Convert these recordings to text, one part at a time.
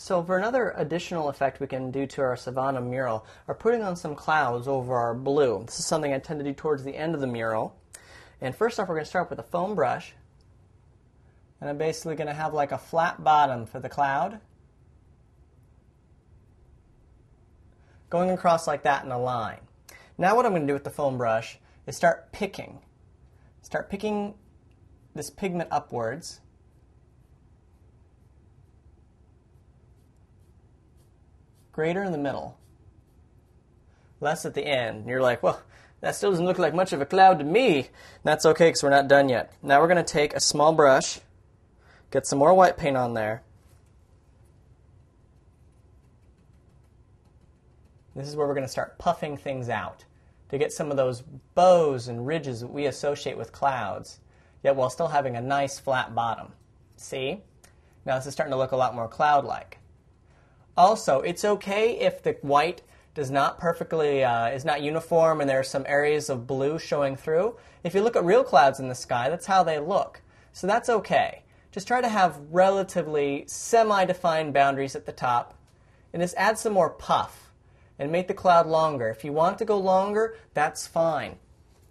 So for another additional effect we can do to our savanna mural, are putting on some clouds over our blue. This is something I tend to do towards the end of the mural. And first off, we're going to start with a foam brush. And I'm basically going to have like a flat bottom for the cloud, going across like that in a line. Now what I'm going to do with the foam brush is start picking. Start picking this pigment upwards. Greater in the middle, less at the end. And you're like, well, that still doesn't look like much of a cloud to me. And that's okay because we're not done yet. Now we're going to take a small brush, get some more white paint on there. This is where we're going to start puffing things out to get some of those bows and ridges that we associate with clouds, yet while still having a nice flat bottom. See? Now this is starting to look a lot more cloud-like. Also, it's okay if the white does not perfectly, is not uniform and there are some areas of blue showing through. If you look at real clouds in the sky, that's how they look. So that's okay. Just try to have relatively semi-defined boundaries at the top and just add some more puff and make the cloud longer. If you want it to go longer, that's fine.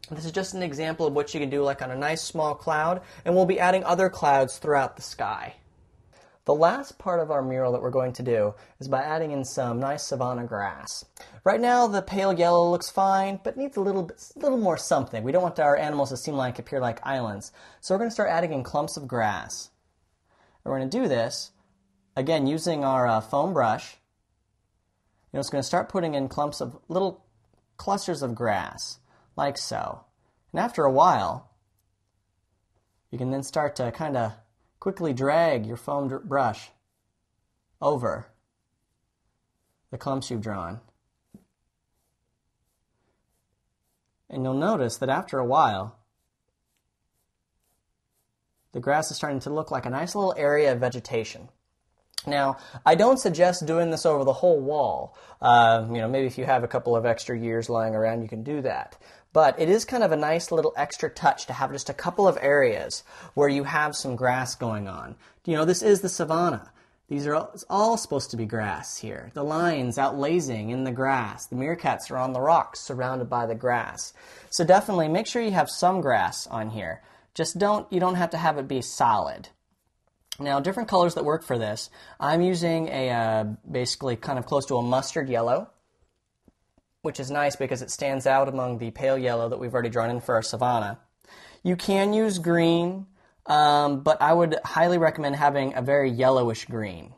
This is just an example of what you can do like on a nice small cloud, and we'll be adding other clouds throughout the sky. The last part of our mural that we're going to do is by adding in some nice savanna grass. Right now the pale yellow looks fine, but needs a little more something. We don't want our animals to appear like islands. So we're going to start adding in clumps of grass. And we're going to do this, again, using our foam brush. You're just going to start putting in clumps of little clusters of grass, like so. And after a while, you can then start to kind of quickly drag your foam brush over the clumps you've drawn. And you'll notice that after a while, the grass is starting to look like a nice little area of vegetation. Now, I don't suggest doing this over the whole wall. Maybe if you have a couple of extra years lying around, you can do that. But it is kind of a nice little extra touch to have just a couple of areas where you have some grass going on. This is the savanna. It's all supposed to be grass here. The lions out lazing in the grass. The meerkats are on the rocks surrounded by the grass. So definitely make sure you have some grass on here. You don't have to have it be solid. Now, different colors that work for this. I'm using basically kind of close to a mustard yellow, which is nice because it stands out among the pale yellow that we've already drawn in for our savanna. You can use green, but I would highly recommend having a very yellowish green.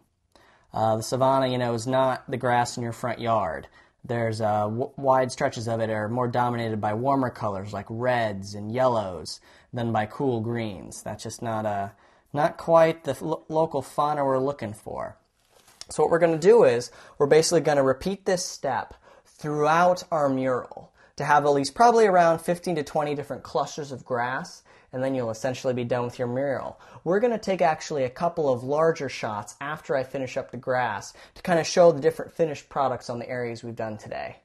The savanna, is not the grass in your front yard. There's wide stretches of it are more dominated by warmer colors like reds and yellows than by cool greens. That's just not quite the local fauna we're looking for. So what we're going to do is we're basically going to repeat this step throughout our mural to have at least probably around 15 to 20 different clusters of grass, and then you'll essentially be done with your mural. We're going to take actually a couple of larger shots after I finish up the grass to kind of show the different finished products on the areas we've done today.